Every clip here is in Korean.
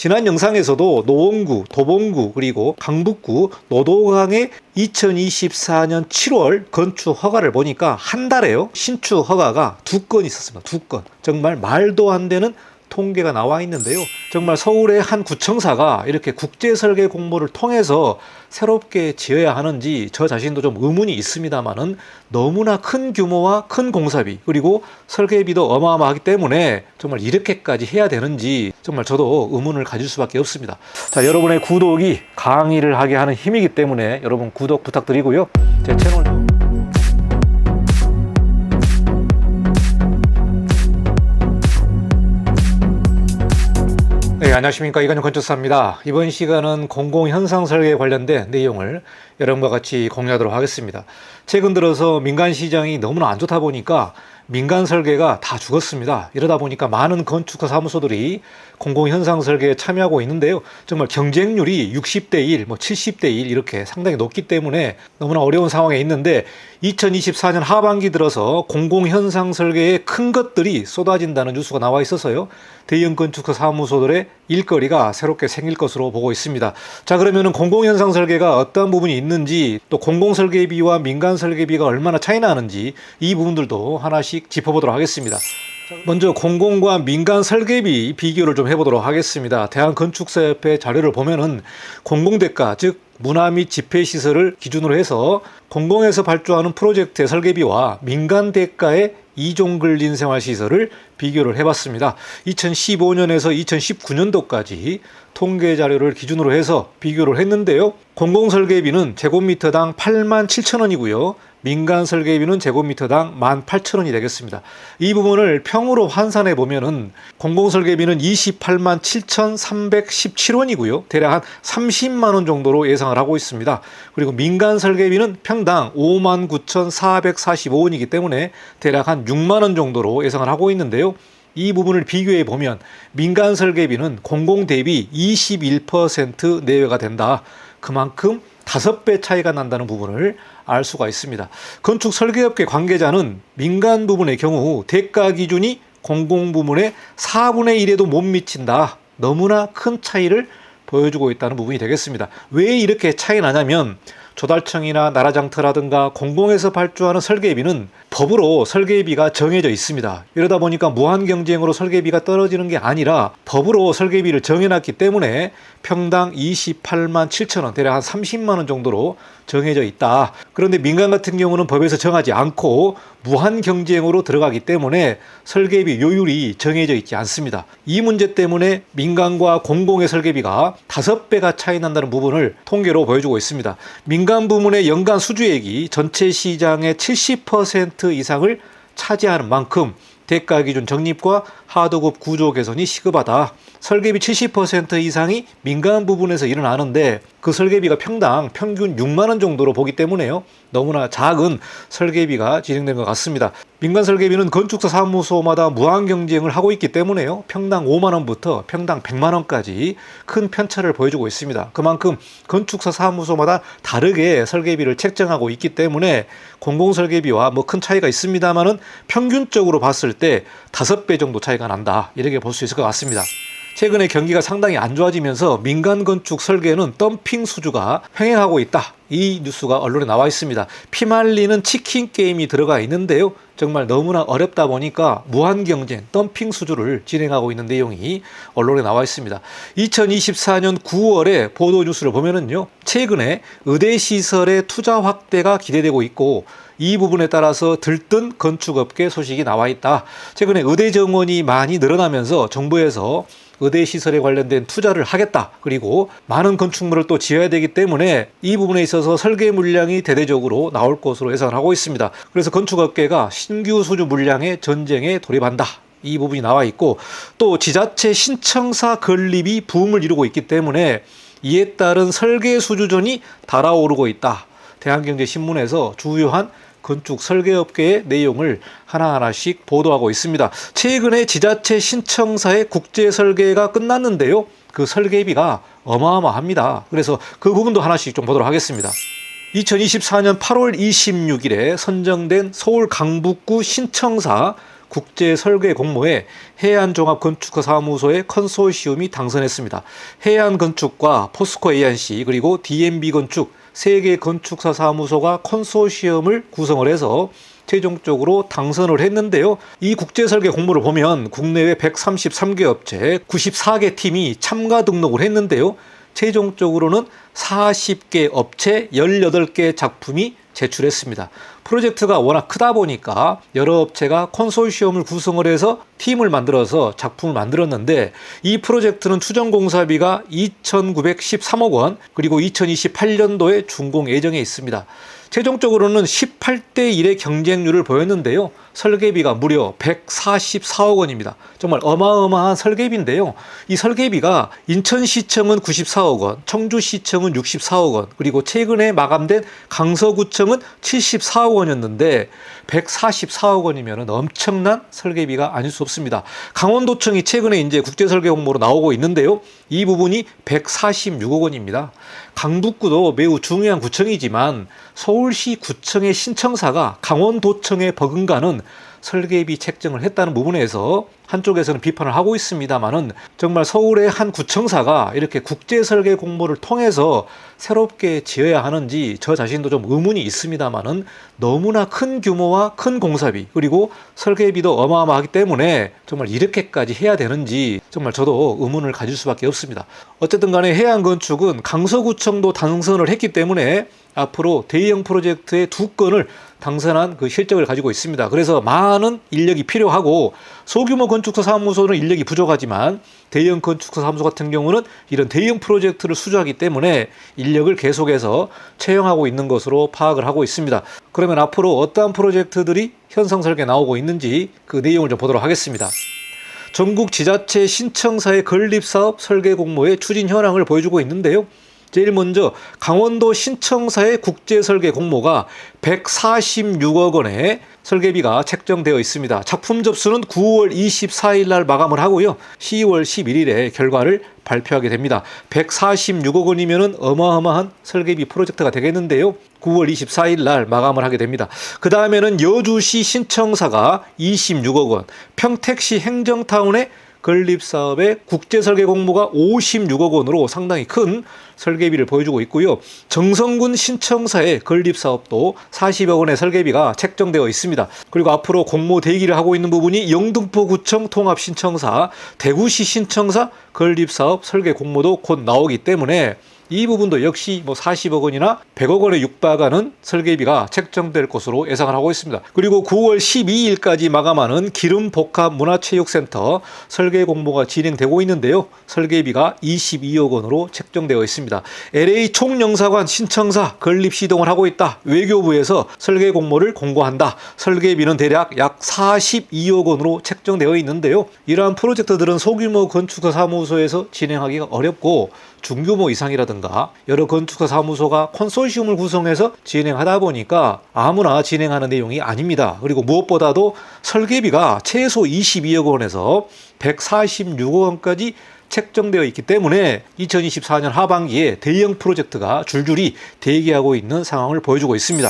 지난 영상에서도 노원구, 도봉구, 그리고 강북구, 노도강의 2024년 7월 건축 허가를 보니까 한 달에요. 신축 허가가 2건 있었습니다. 2건. 정말 말도 안 되는 통계가 나와 있는데요. 정말 서울의 한 구청사가 이렇게 국제설계 공모를 통해서 새롭게 지어야 하는지 저 자신도 좀 의문이 있습니다만은 너무나 큰 규모와 큰 공사비 그리고 설계비도 어마어마하기 때문에 정말 이렇게까지 해야 되는지 정말 저도 의문을 가질 수밖에 없습니다. 자, 여러분의 구독이 강의를 하게 하는 힘이기 때문에 여러분 구독 부탁드리고요. 제 채널도 네, 안녕하십니까. 이관영 건축사입니다. 이번 시간은 공공현상설계에 관련된 내용을 여러분과 같이 공유하도록 하겠습니다. 최근 들어서 민간 시장이 너무나 안 좋다 보니까 민간 설계가 다 죽었습니다. 이러다 보니까 많은 건축사 사무소들이 공공현상설계에 참여하고 있는데요. 정말 경쟁률이 60대 1, 70대 1 이렇게 상당히 높기 때문에 너무나 어려운 상황에 있는데 2024년 하반기 들어서 공공현상설계에 큰 것들이 쏟아진다는 뉴스가 나와 있어서요. 대형 건축사 사무소들의 일거리가 새롭게 생길 것으로 보고 있습니다. 자, 그러면은 공공현상설계가 어떤 부분이 있는지 또 공공설계비와 민간설계비가 얼마나 차이 나는지 이 부분들도 하나씩 짚어보도록 하겠습니다. 먼저 공공과 민간 설계비 비교를 좀 해보도록 하겠습니다. 대한건축사협회 자료를 보면은 공공대가 즉 문화 및 집회시설을 기준으로 해서 공공에서 발주하는 프로젝트의 설계비와 민간 대가의 이종근린생활시설을 비교를 해봤습니다. 2015년에서 2019년도까지 통계 자료를 기준으로 해서 비교를 했는데요. 공공설계비는 제곱미터당 87,000원이고요. 민간 설계비는 제곱미터당 18,000원이 되겠습니다. 이 부분을 평으로 환산해 보면은 공공설계비는 287,317원이고요. 대략 한 30만 원 정도로 예상을 하고 있습니다. 그리고 민간 설계비는 평당 59,445원이기 때문에 대략 한 6만 원 정도로 예상을 하고 있는데요. 이 부분을 비교해 보면 민간 설계비는 공공 대비 21% 내외가 된다. 그만큼 5배 차이가 난다는 부분을 알 수가 있습니다. 건축 설계업계 관계자는 민간 부분의 경우 대가 기준이 공공 부문의 4분의 1에도 못 미친다. 너무나 큰 차이를 보여주고 있다는 부분이 되겠습니다. 왜 이렇게 차이 나냐면 조달청이나 나라장터라든가 공공에서 발주하는 설계비는 법으로 설계비가 정해져 있습니다. 이러다 보니까 무한 경쟁으로 설계비가 떨어지는 게 아니라 법으로 설계비를 정해놨기 때문에 평당 28만 7천원, 대략 한 30만 원 정도로 정해져 있다. 그런데 민간 같은 경우는 법에서 정하지 않고 무한 경쟁으로 들어가기 때문에 설계비 요율이 정해져 있지 않습니다. 이 문제 때문에 민간과 공공의 설계비가 5배가 차이 난다는 부분을 통계로 보여주고 있습니다. 민간 부문의 연간 수주액이 전체 시장의 70% 이상을 차지하는 만큼 대가 기준 적립과 하도급 구조 개선이 시급하다. 설계비 70% 이상이 민간 부분에서 일어나는데 그 설계비가 평균 6만 원 정도로 보기 때문에요. 너무나 작은 설계비가 진행된 것 같습니다. 민간 설계비는 건축사 사무소마다 무한 경쟁을 하고 있기 때문에요. 평당 5만 원부터 평당 100만 원까지 큰 편차를 보여주고 있습니다. 그만큼 건축사 사무소마다 다르게 설계비를 책정하고 있기 때문에 공공설계비와 큰 차이가 있습니다만은 평균적으로 봤을 때 5배 정도 차이가 난다. 이렇게 볼 수 있을 것 같습니다. 최근에 경기가 상당히 안 좋아지면서 민간 건축 설계는 덤핑 수주가 횡행하고 있다. 이 뉴스가 언론에 나와 있습니다. 피말리는 치킨 게임이 들어가 있는데요. 정말 너무나 어렵다 보니까 무한 경쟁, 덤핑 수주를 진행하고 있는 내용이 언론에 나와 있습니다. 2024년 9월에 보도 뉴스를 보면은요. 최근에 의대 시설의 투자 확대가 기대되고 있고 이 부분에 따라서 들뜬 건축업계 소식이 나와 있다. 최근에 의대 정원이 많이 늘어나면서 정부에서 의대 시설에 관련된 투자를 하겠다. 그리고 많은 건축물을 또 지어야 되기 때문에 이 부분에 있어서 설계 물량이 대대적으로 나올 것으로 예상을 하고 있습니다. 그래서 건축업계가 신규 수주 물량의 전쟁에 돌입한다. 이 부분이 나와 있고 또 지자체 신청사 건립이 붐을 이루고 있기 때문에 이에 따른 설계 수주전이 달아오르고 있다. 대한경제신문에서 주요한 건축 설계업계의 내용을 하나하나씩 보도하고 있습니다. 최근에 지자체 신청사의 국제 설계가 끝났는데요. 그 설계비가 어마어마합니다. 그래서 그 부분도 하나씩 좀 보도록 하겠습니다. 2024년 8월 26일에 선정된 서울 강북구 신청사 국제 설계 공모에 해안종합건축사무소의 컨소시엄이 당선했습니다. 해안건축과 포스코 A&C 그리고 DMB건축 세 개 건축사 사무소가 컨소시엄을 구성을 해서 최종적으로 당선을 했는데요. 이 국제설계 공모를 보면 국내외 133개 업체 94개 팀이 참가 등록을 했는데요. 최종적으로는 40개 업체 18개 작품이 제출했습니다. 프로젝트가 워낙 크다 보니까 여러 업체가 컨소시엄을 구성을 해서 팀을 만들어서 작품을 만들었는데 이 프로젝트는 추정 공사비가 2,913억 원 그리고 2028년도에 준공 예정에 있습니다. 최종적으로는 18대 1의 경쟁률을 보였는데요. 설계비가 무려 144억 원입니다. 정말 어마어마한 설계비인데요. 이 설계비가 인천시청은 94억 원, 청주시청은 64억 원, 그리고 최근에 마감된 강서구청은 74억 원이었는데 144억 원이면 엄청난 설계비가 아닐 수 없습니다. 강원도청이 최근에 이제 국제설계 공모로 나오고 있는데요. 이 부분이 146억 원입니다. 강북구도 매우 중요한 구청이지만 서울시 구청의 신청사가 강원도청에 버금가는 설계비 책정을 했다는 부분에서 한쪽에서는 비판을 하고 있습니다만은 정말 서울의 한 구청사가 이렇게 국제설계 공모를 통해서 새롭게 지어야 하는지 저 자신도 좀 의문이 있습니다만은 너무나 큰 규모와 큰 공사비 그리고 설계비도 어마어마하기 때문에 정말 이렇게까지 해야 되는지 정말 저도 의문을 가질 수밖에 없습니다. 어쨌든 간에 해양건축은 강서구청도 당선을 했기 때문에 앞으로 대형 프로젝트의 2건을 당선한 그 실적을 가지고 있습니다. 그래서 많은 인력이 필요하고 소규모 건축사 사무소는 인력이 부족하지만 대형 건축사 사무소 같은 경우는 이런 대형 프로젝트를 수주하기 때문에 인력을 계속해서 채용하고 있는 것으로 파악을 하고 있습니다. 그러면 앞으로 어떠한 프로젝트들이 현상 설계 나오고 있는지 그 내용을 좀 보도록 하겠습니다. 전국 지자체 신청사의 건립사업 설계 공모의 추진 현황을 보여주고 있는데요. 제일 먼저 강원도 신청사의 국제설계 공모가 146억 원의 설계비가 책정되어 있습니다. 작품 접수는 9월 24일 날 마감을 하고요. 10월 11일에 결과를 발표하게 됩니다. 146억 원이면 어마어마한 설계비 프로젝트가 되겠는데요. 9월 24일 날 마감을 하게 됩니다. 그 다음에는 여주시 신청사가 26억 원, 평택시 행정타운의 건립사업의 국제설계 공모가 56억 원으로 상당히 큰 설계비를 보여주고 있고요. 정성군 신청사의 건립사업도 40억 원의 설계비가 책정되어 있습니다. 그리고 앞으로 공모 대기를 하고 있는 부분이 영등포구청 통합신청사, 대구시 신청사 건립사업 설계 공모도 곧 나오기 때문에 이 부분도 역시 40억 원이나 100억 원에 육박하는 설계비가 책정될 것으로 예상을 하고 있습니다. 그리고 9월 12일까지 마감하는 기름복합문화체육센터 설계 공모가 진행되고 있는데요. 설계비가 22억 원으로 책정되어 있습니다. LA 총영사관 신청사 건립 시동을 하고 있다. 외교부에서 설계 공모를 공고한다. 설계비는 대략 약 42억 원으로 책정되어 있는데요. 이러한 프로젝트들은 소규모 건축사 사무소에서 진행하기가 어렵고 중규모 이상이라든가 여러 건축사 사무소가 컨소시엄을 구성해서 진행하다 보니까 아무나 진행하는 내용이 아닙니다. 그리고 무엇보다도 설계비가 최소 22억 원에서 146억 원까지 책정되어 있기 때문에 2024년 하반기에 대형 프로젝트가 줄줄이 대기하고 있는 상황을 보여주고 있습니다.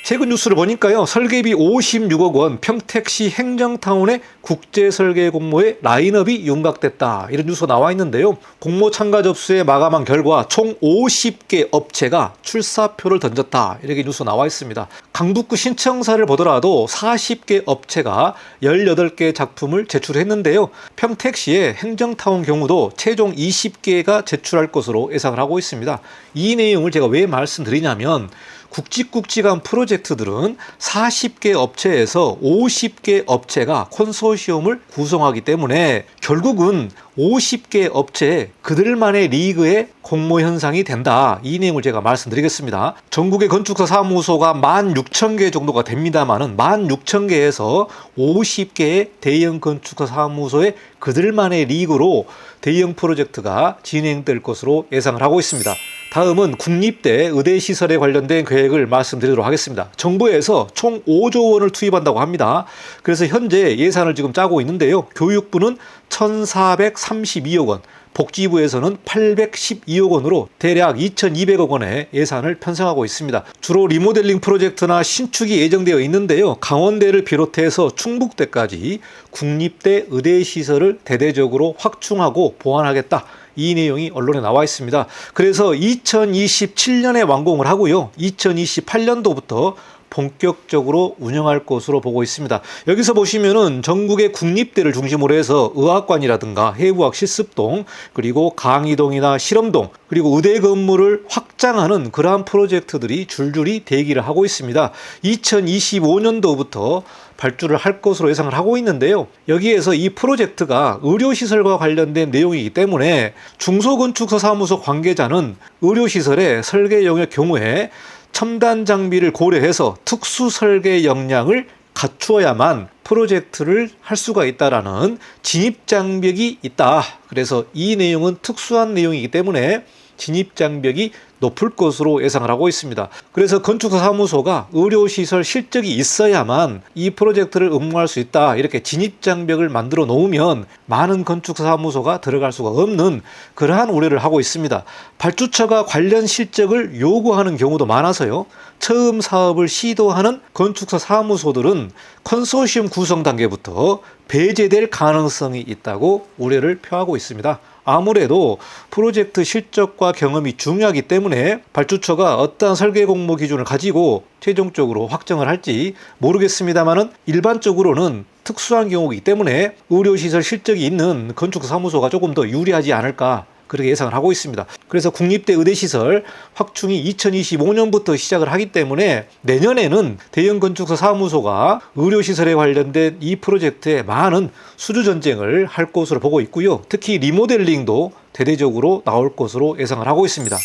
최근 뉴스를 보니까요. 설계비 56억 원 평택시 행정타운의 국제설계 공모에 라인업이 윤곽됐다. 이런 뉴스가 나와 있는데요. 공모 참가 접수에 마감한 결과 총 50개 업체가 출사표를 던졌다. 이렇게 뉴스가 나와 있습니다. 강북구 신청사를 보더라도 40개 업체가 18개 작품을 제출했는데요. 평택시의 행정타운 경우도 최종 20개가 제출할 것으로 예상을 하고 있습니다. 이 내용을 제가 왜 말씀드리냐면 굵직굵직한 프로젝트들은 40개 업체에서 50개 업체가 컨소시엄을 구성하기 때문에 결국은 50개 업체의 그들만의 리그의 공모 현상이 된다. 이 내용을 제가 말씀드리겠습니다. 전국의 건축사 사무소가 16,000개 정도가 됩니다만은 16,000개에서 50개의 대형 건축사 사무소의 그들만의 리그로 대형 프로젝트가 진행될 것으로 예상을 하고 있습니다. 다음은 국립대 의대시설에 관련된 계획을 말씀드리도록 하겠습니다. 정부에서 총 5조 원을 투입한다고 합니다. 그래서 현재 예산을 지금 짜고 있는데요. 교육부는 1,432억 원, 복지부에서는 812억 원으로 대략 2,200억 원의 예산을 편성하고 있습니다. 주로 리모델링 프로젝트나 신축이 예정되어 있는데요. 강원대를 비롯해서 충북대까지 국립대 의대시설을 대대적으로 확충하고 보완하겠다. 이 내용이 언론에 나와 있습니다. 그래서 2027년에 완공을 하고요. 2028년도부터 본격적으로 운영할 것으로 보고 있습니다. 여기서 보시면은 전국의 국립대를 중심으로 해서 의학관이라든가 해부학 실습동, 그리고 강의동이나 실험동, 그리고 의대 건물을 확장하는 그러한 프로젝트들이 줄줄이 대기를 하고 있습니다. 2025년도부터 발주를 할 것으로 예상을 하고 있는데요. 여기에서 이 프로젝트가 의료시설과 관련된 내용이기 때문에 중소건축사 사무소 관계자는 의료시설의 설계 영역 경우에 첨단 장비를 고려해서 특수 설계 역량을 갖추어야만 프로젝트를 할 수가 있다라는 진입 장벽이 있다. 그래서 이 내용은 특수한 내용이기 때문에 진입 장벽이 높을 것으로 예상을 하고 있습니다. 그래서 건축사 사무소가 의료시설 실적이 있어야만 이 프로젝트를 응모할 수 있다. 이렇게 진입 장벽을 만들어 놓으면 많은 건축사 사무소가 들어갈 수가 없는 그러한 우려를 하고 있습니다. 발주처가 관련 실적을 요구하는 경우도 많아서요. 처음 사업을 시도하는 건축사 사무소들은 컨소시엄 구성 단계부터 배제될 가능성이 있다고 우려를 표하고 있습니다. 아무래도 프로젝트 실적과 경험이 중요하기 때문에 발주처가 어떠한 설계 공모 기준을 가지고 최종적으로 확정을 할지 모르겠습니다만은 일반적으로는 특수한 경우이기 때문에 의료시설 실적이 있는 건축사 사무소가 조금 더 유리하지 않을까 그렇게 예상을 하고 있습니다. 그래서 국립대 의대시설 확충이 2025년부터 시작을 하기 때문에 내년에는 대형 건축사 사무소가 의료시설에 관련된 이 프로젝트에 많은 수주 전쟁을 할 것으로 보고 있고요. 특히 리모델링도 대대적으로 나올 것으로 예상을 하고 있습니다.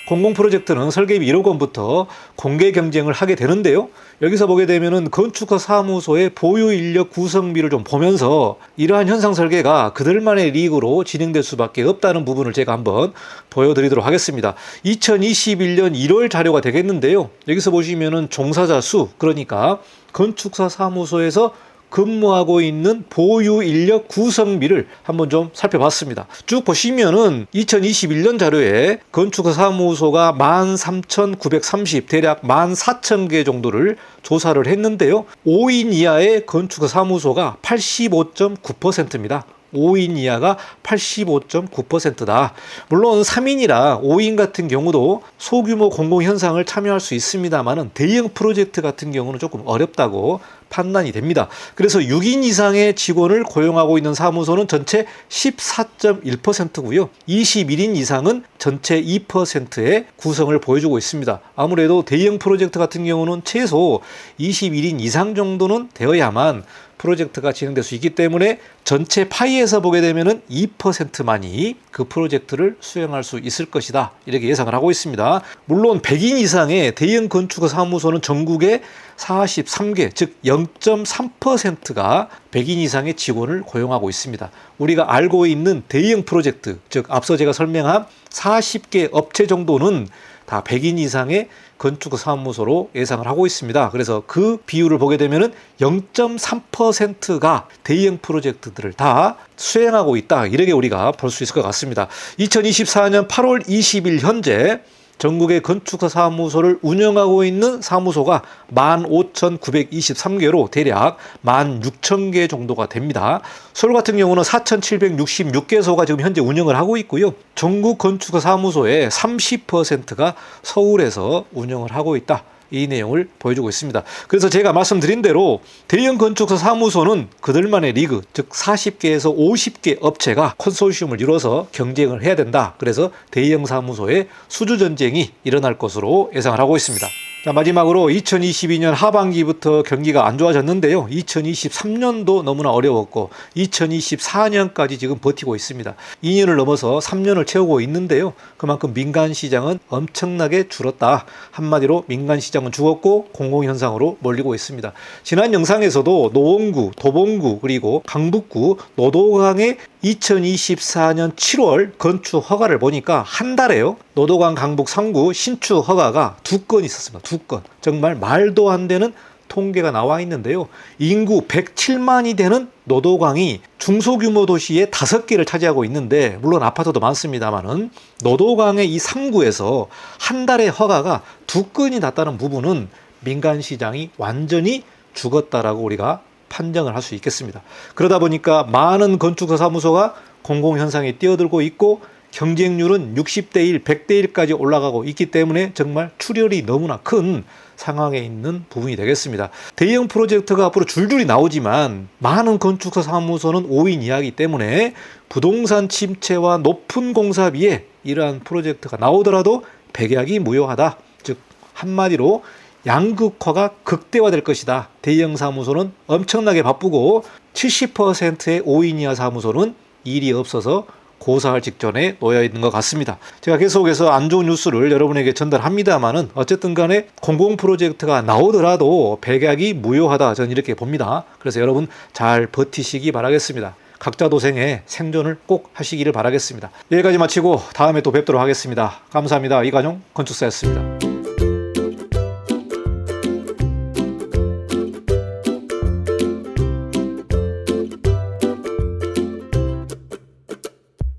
공공 프로젝트는 설계비 1억 원부터 공개 경쟁을 하게 되는데요. 여기서 보게 되면은 건축사 사무소의 보유 인력 구성비를 좀 보면서 이러한 현상 설계가 그들만의 리그로 진행될 수밖에 없다는 부분을 제가 한번 보여드리도록 하겠습니다. 2021년 1월 자료가 되겠는데요. 여기서 보시면은 종사자 수, 그러니까 건축사 사무소에서 근무하고 있는 보유 인력 구성비를 한번 좀 살펴봤습니다. 쭉 보시면은 2021년 자료에 건축사 사무소가 13,930 대략 14,000개 정도를 조사를 했는데요. 5인 이하의 건축사 사무소가 85.9%입니다. 5인 이하가 85.9%다. 물론 3인이라 5인 같은 경우도 소규모 공공 현상을 참여할 수 있습니다만은 대형 프로젝트 같은 경우는 조금 어렵다고 판단이 됩니다. 그래서 6인 이상의 직원을 고용하고 있는 사무소는 전체 14.1%고요. 21인 이상은 전체 2%의 구성을 보여주고 있습니다. 아무래도 대형 프로젝트 같은 경우는 최소 21인 이상 정도는 되어야만 프로젝트가 진행될 수 있기 때문에 전체 파이에서 보게 되면은 2%만이 그 프로젝트를 수행할 수 있을 것이다. 이렇게 예상을 하고 있습니다. 물론 100인 이상의 대형 건축 사무소는 전국에 43개, 즉 0.3%가 100인 이상의 직원을 고용하고 있습니다. 우리가 알고 있는 대형 프로젝트, 즉 앞서 제가 설명한 40개 업체 정도는 다 100인 이상의 건축 사무소로 예상을 하고 있습니다. 그래서 그 비율을 보게 되면은 0.3%가 대형 프로젝트들을 다 수행하고 있다. 이렇게 우리가 볼 수 있을 것 같습니다. 2024년 8월 20일 현재 전국의 건축사 사무소를 운영하고 있는 사무소가 15,923개로 대략 16,000개 정도가 됩니다. 서울 같은 경우는 4,766개소가 지금 현재 운영을 하고 있고요. 전국 건축사 사무소의 30%가 서울에서 운영을 하고 있다. 이 내용을 보여주고 있습니다. 그래서 제가 말씀드린 대로 대형 건축사 사무소는 그들만의 리그, 즉 40개에서 50개 업체가 컨소시엄을 이뤄서 경쟁을 해야 된다. 그래서 대형 사무소의 수주 전쟁이 일어날 것으로 예상을 하고 있습니다. 자, 마지막으로 2022년 하반기부터 경기가 안 좋아졌는데요. 2023년도 너무나 어려웠고 2024년까지 지금 버티고 있습니다. 2년을 넘어서 3년을 채우고 있는데요. 그만큼 민간 시장은 엄청나게 줄었다. 한마디로 민간 시장은 죽었고 공공현상으로 몰리고 있습니다. 지난 영상에서도 노원구, 도봉구, 그리고 강북구, 노도강의 2024년 7월 건축 허가를 보니까 한 달에요. 노도강 강북 3구 신축 허가가 2건 있었습니다. 2건. 정말 말도 안 되는 통계가 나와 있는데요. 인구 107만이 되는 노도강이 중소규모 도시의 5개를 차지하고 있는데, 물론 아파트도 많습니다만은 노도강의 이 3구에서 한 달에 허가가 2건이 났다는 부분은 민간 시장이 완전히 죽었다라고 우리가 판정을 할 수 있겠습니다. 그러다 보니까 많은 건축사 사무소가 공공현상에 뛰어들고 있고 경쟁률은 60대 1, 100대 1까지 올라가고 있기 때문에 정말 출혈이 너무나 큰 상황에 있는 부분이 되겠습니다. 대형 프로젝트가 앞으로 줄줄이 나오지만 많은 건축사 사무소는 5인 이하이기 때문에 부동산 침체와 높은 공사비에 이러한 프로젝트가 나오더라도 백약이 무효하다. 즉 한마디로 양극화가 극대화될 것이다. 대형 사무소는 엄청나게 바쁘고 70%의 5인 이하 사무소는 일이 없어서 고사할 직전에 놓여 있는 것 같습니다. 제가 계속해서 안 좋은 뉴스를 여러분에게 전달합니다만은 어쨌든 간에 공공 프로젝트가 나오더라도 백약이 무효하다. 저는 이렇게 봅니다. 그래서 여러분 잘 버티시기 바라겠습니다. 각자 도생에 생존을 꼭 하시기를 바라겠습니다. 여기까지 마치고 다음에 또 뵙도록 하겠습니다. 감사합니다. 이관용 건축사였습니다.